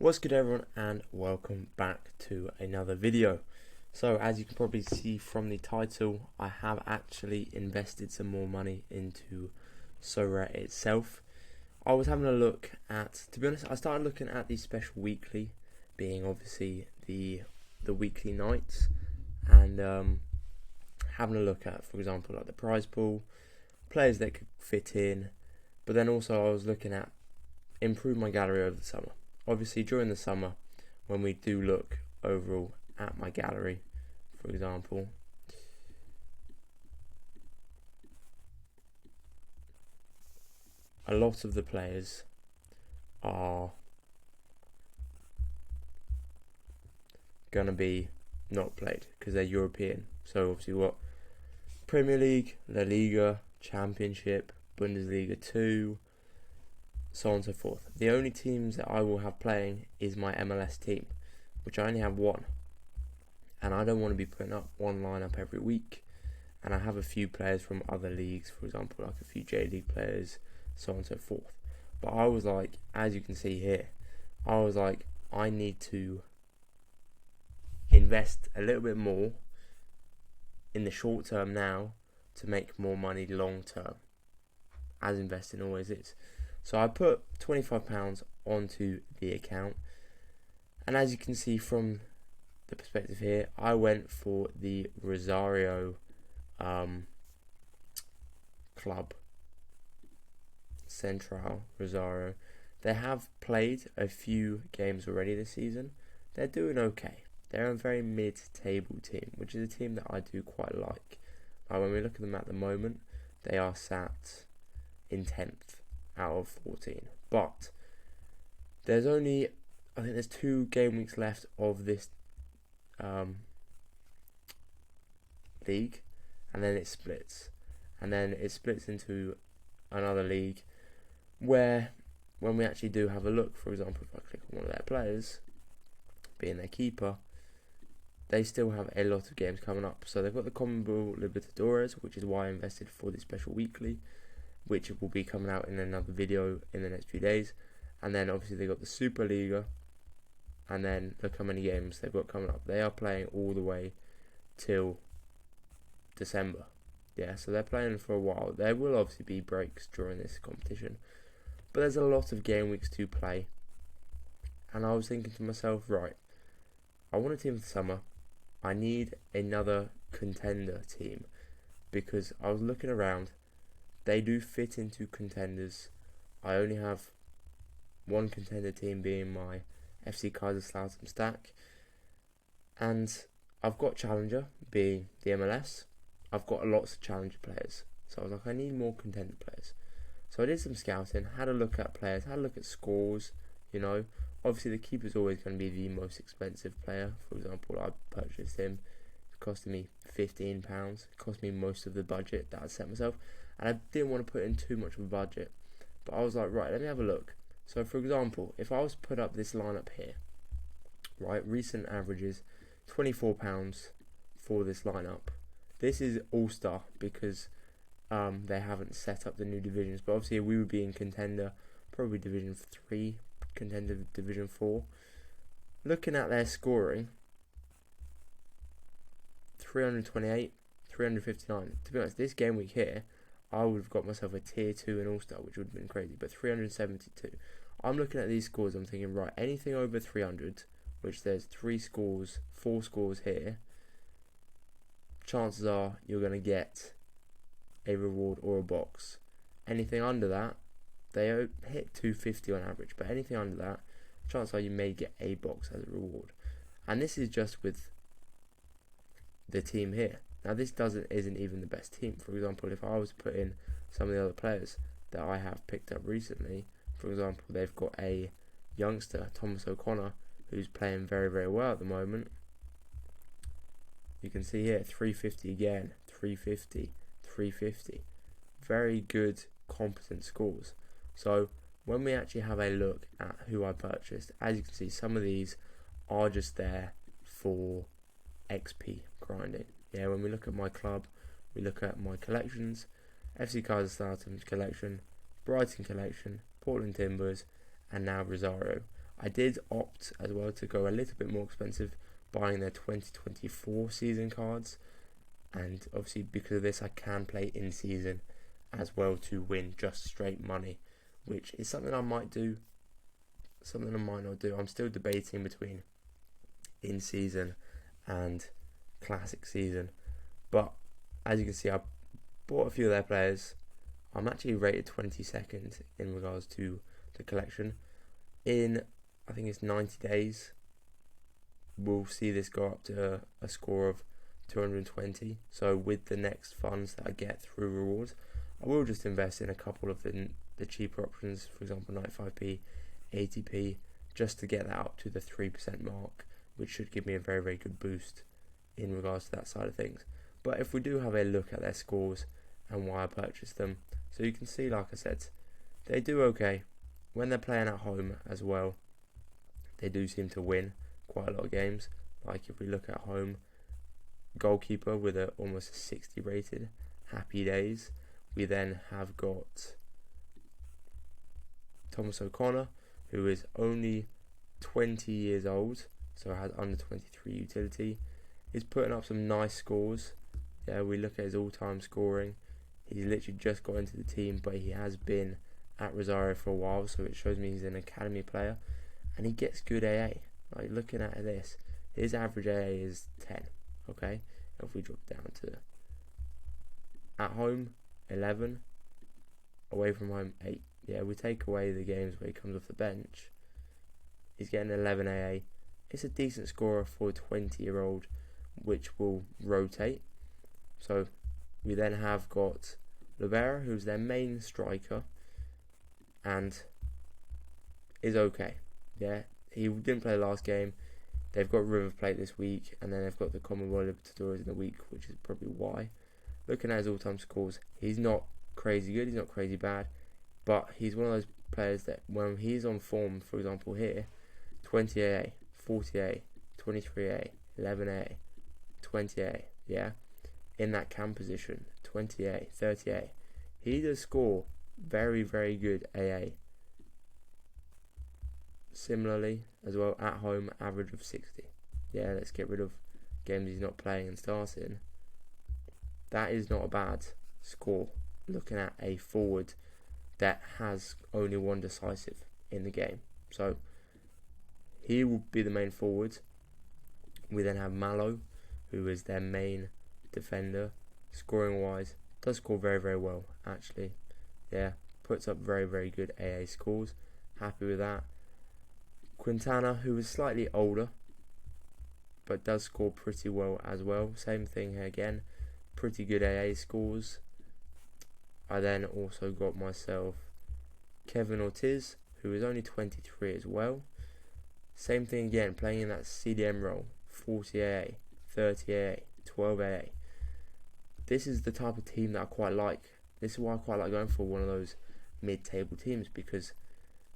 What's good everyone, and welcome back to another video. So as you can probably see from the title, I have actually invested some more money into Sorare itself. I was having a look at, to be honest, I started looking at the special weekly, being obviously the weekly nights, and having a look at, for example, like the prize pool, players that could fit in, but then also I was looking at improve my gallery over the summer. Obviously during the summer, when we do look overall at my gallery, for example, a lot of the players are gonna be not played because they're European. So obviously what Premier League, La Liga, Championship, Bundesliga 2, so on and so forth. The only teams that I will have playing is my MLS team, which I only have one, and I don't want to be putting up one lineup every week. And I have a few players from other leagues, for example, like a few J League players, so on and so forth. But I was like, as you can see here, I was like, I need to invest a little bit more in the short term now to make more money long term, as investing always is. So I put £25 onto the account, and as you can see from the perspective here, I went for the Rosario club, Central Rosario. They have played a few games already this season. They're doing okay. They're a very mid-table team, which is a team that I do quite like. When we look at them at the moment, they are sat in 10th out of 14. But there's only, I think there's 2 game weeks left of this league, and then it splits. And then it splits into another league where, when we actually do have a look, for example, if I click on one of their players, being their keeper, they still have a lot of games coming up. So they've got the CONMEBOL Libertadores, which is why I invested for the special weekly, which will be coming out in another video in the next few days. And then obviously they got the Superliga, and then look how many games they've got coming up. They are playing all the way till December. Yeah, so they're playing for a while. There will obviously be breaks during this competition, but there's a lot of game weeks to play. And I was thinking to myself, right, I want a team for the summer. I need another contender team, because I was looking around. They do fit into contenders. I only have one contender team, being my FC Kaiserslautern stack, and I've got challenger, being the MLS. I've got lots of challenger players, so I was like, I need more contender players. So I did some scouting, had a look at players, had a look at scores. Obviously the keeper's always going to be the most expensive player. For example, I purchased him, it cost me £15. It cost me most of the budget that I set myself, and I didn't want to put in too much of a budget. But I was like, right, let me have a look. So for example, if I was to put up this lineup here, right, recent averages, £24 for this lineup. This is all-star because they haven't set up the new divisions, but obviously we would be in contender, probably Division 3, contender Division 4. Looking at their scoring, 328, 359. To be honest, this game week here, I would have got myself a tier 2 in all-star, which would have been crazy, but 372. I'm looking at these scores, I'm thinking, right, anything over 300, which there's 4 scores here, chances are you're going to get a reward or a box. Anything under that, they hit 250 on average, but anything under that, chances are you may get a box as a reward. And this is just with the team here. Now this isn't even the best team. For example, if I was to put in some of the other players that I have picked up recently, for example, they've got a youngster, Thomas O'Connor, who's playing very, very well at the moment. You can see here, 350 again, 350, 350. Very good, competent scores. So when we actually have a look at who I purchased, as you can see, some of these are just there for XP grinding. Yeah, when we look at my club, we look at my collections, FC Kaiserslautern collection, Brighton collection, Portland Timbers, and now Rosario. I did opt as well to go a little bit more expensive, buying their 2024 season cards, and obviously because of this I can play in season as well to win just straight money, which is something I might do, something I might not do. I'm still debating between in season and classic season, but as you can see I bought a few of their players. I'm actually rated 22nd in regards to the collection. In, I think it's 90 days, we'll see this go up to a score of 220. So with the next funds that I get through rewards, I will just invest in a couple of the cheaper options, for example 95p, 80p, just to get that up to the 3% mark, which should give me a very, very good boost in regards to that side of things. But if we do have a look at their scores and why I purchased them, so you can see, like I said, they do okay. When they're playing at home as well, they do seem to win quite a lot of games. Like if we look at home, goalkeeper with almost a 60 rated, happy days. We then have got Thomas O'Connor, who is only 20 years old, so has under 23 utility. He's putting up some nice scores. Yeah, we look at his all-time scoring. He's literally just got into the team, but he has been at Sorare for a while, so it shows me he's an academy player, and he gets good AA. Like looking at this, his average AA is 10. Okay, if we drop down to at home 11, away from home 8. Yeah, we take away the games where he comes off the bench. He's getting 11 AA. It's a decent scorer for a 20-year-old, which will rotate. So we then have got Libera, who's their main striker, and is okay. Yeah, he didn't play last game. They've got River Plate this week, and then they've got the Commonwealth Libertadores in the week, which is probably why. Looking at his all-time scores, he's not crazy good, he's not crazy bad, but he's one of those players that when he's on form, for example here, 20 AA, 40 AA, 23 AA, 11 AA, 20 AA, yeah, in that cam position, 20 AA, 30 AA, he does score very, very good AA. Similarly, as well, at home, average of 60. Yeah, let's get rid of games he's not playing and starting. That is not a bad score, looking at a forward that has only one decisive in the game. So, he will be the main forward. We then have Malo, who is their main defender. Scoring wise, does score very, very well, actually. Yeah, puts up very, very good AA scores. Happy with that. Quintana, who is slightly older, but does score pretty well as well. Same thing here again, pretty good AA scores. I then also got myself Kevin Ortiz, who is only 23 as well. Same thing again, playing in that CDM role, 40 AA, 30 AA, 12 AA. This is the type of team that I quite like. This is why I quite like going for one of those mid-table teams, because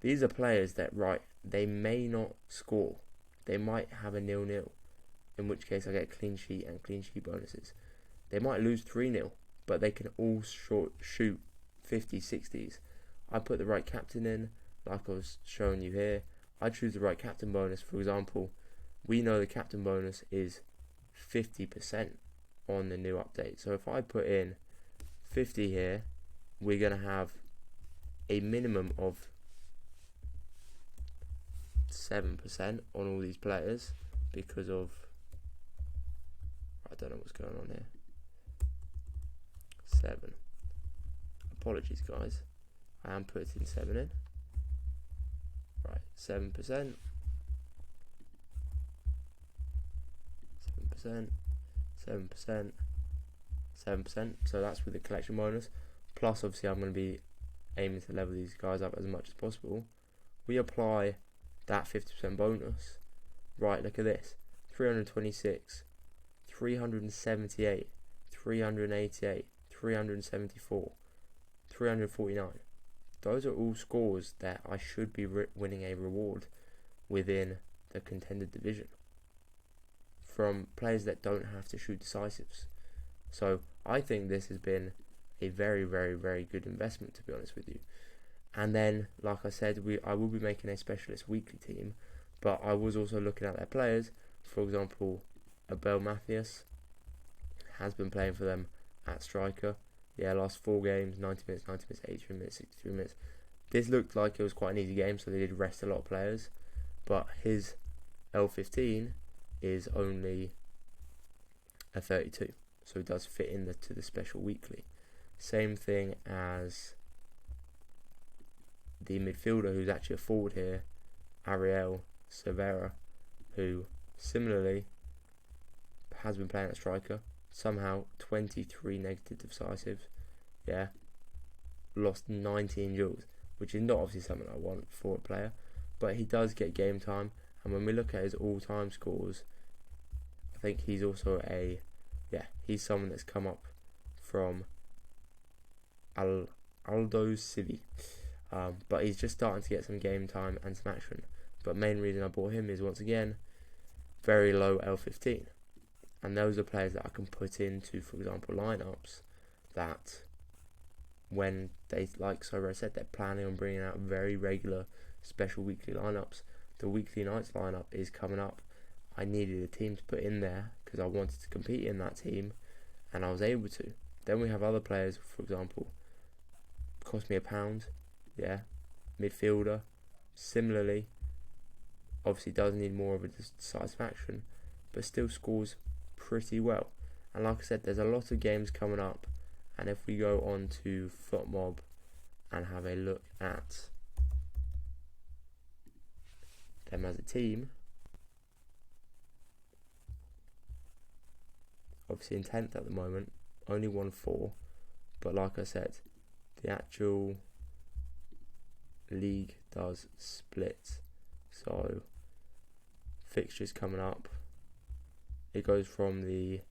these are players that, right, they may not score. They might have a 0-0, in which case I get clean sheet and clean sheet bonuses. They might lose 3-0, but they can all shoot 50s, 60s. I put the right captain in, like I was showing you here. I choose the right captain bonus. For example, we know the captain bonus is 50% on the new update. So if I put in 50 here, we're going to have a minimum of 7% on all these players because of, I don't know what's going on here. 7. Apologies, guys. I am putting 7 in. Right, 7%. 7%. 7%. 7%. So that's with the collection bonus. Plus, obviously, I'm going to be aiming to level these guys up as much as possible. We apply that 50% bonus. Right, look at this. 326, 378, 388, 374, 349. Those are all scores that I should be winning a reward within the contended division from players that don't have to shoot decisives. So I think this has been a very, very, very good investment, to be honest with you. And then, like I said, I will be making a specialist weekly team, but I was also looking at their players. For example, Abel Matthias has been playing for them at striker. Yeah, last 4 games, 90 minutes, 90 minutes, 83 minutes, 63 minutes. This looked like it was quite an easy game, so they did rest a lot of players. But his L15 is only a 32, so it does fit in to the special weekly. Same thing as the midfielder, who's actually a forward here, Ariel Cervera, who similarly has been playing at striker. Somehow 23 negative decisives. Yeah, lost 19 duels, which is not obviously something I want for a player, but he does get game time. And when we look at his all-time scores, I think he's also he's someone that's come up from Aldo Civi, but he's just starting to get some game time and some action. But main reason I bought him is, once again, very low L15, and those are players that I can put into, for example, lineups that when they, like Sorare said, they're planning on bringing out very regular special weekly lineups. The weekly nights lineup is coming up. I needed a team to put in there because I wanted to compete in that team, and I was able to. Then we have other players, for example, cost me £1, yeah, midfielder, similarly, obviously does need more of a decisive action, but still scores pretty well. And like I said, there's a lot of games coming up, and if we go on to FootMob and have a look at them as a team, obviously in 10th at the moment, only won 4, but like I said, the actual league does split. So fixtures coming up, it goes from the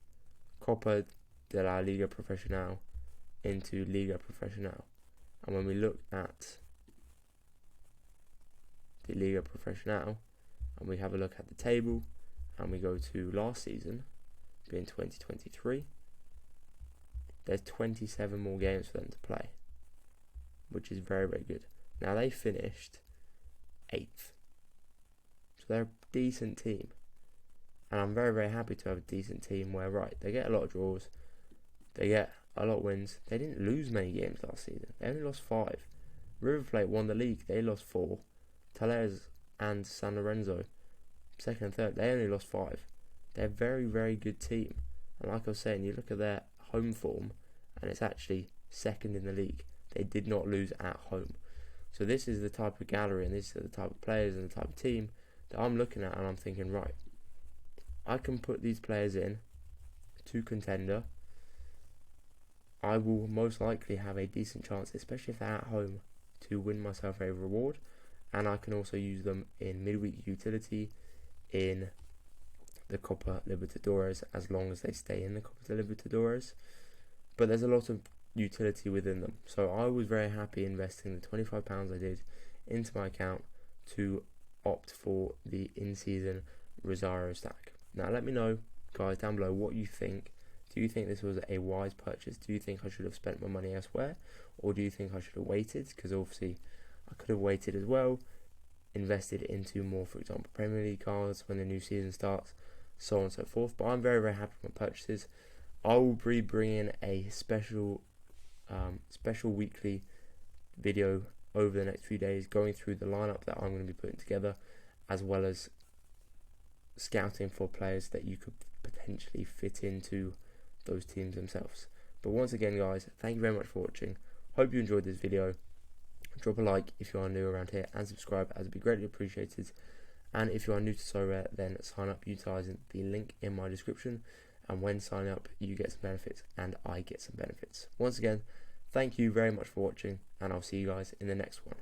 Copa de la Liga Profesional into Liga Profesional. And when we look at the Liga Profesional and we have a look at the table and we go to last season, being 2023, there's 27 more games for them to play, which is very, very good. Now they finished 8th, so they're a decent team, and I'm very, very happy to have a decent team where, right, they get a lot of draws, they get a lot of wins. They didn't lose many games last season, they only lost 5. River Plate won the league, they lost 4. Talleres and San Lorenzo, second and third, they only lost 5. They're a very, very good team, and like I was saying, you look at their home form and it's actually second in the league. They did not lose at home. So this is the type of gallery and this is the type of players and the type of team that I'm looking at, and I'm thinking, right, I can put these players in to contender. I will most likely have a decent chance, especially if they're at home, to win myself a reward, and I can also use them in midweek utility in the Copa Libertadores, as long as they stay in the Copa Libertadores. But there's a lot of utility within them, so I was very happy investing the £25 I did into my account to opt for the in-season Rosario stack. Now let me know, guys, down below what you think. Do you think this was a wise purchase? Do you think I should have spent my money elsewhere, or do you think I should have waited? Because obviously I could have waited as well, invested into more, for example, Premier League cards when the new season starts, so on and so forth. But I'm very, very happy with my purchases. I will be bringing a special weekly video over the next few days, going through the lineup that I'm going to be putting together, as well as scouting for players that you could potentially fit into those teams themselves. But once again, guys, thank you very much for watching. Hope you enjoyed this video. Drop a like if you are new around here, and subscribe, as it would be greatly appreciated. And if you are new to Sorare, then sign up utilizing the link in my description, and when signing up you get some benefits and I get some benefits. Once again, thank you very much for watching, and I'll see you guys in the next one.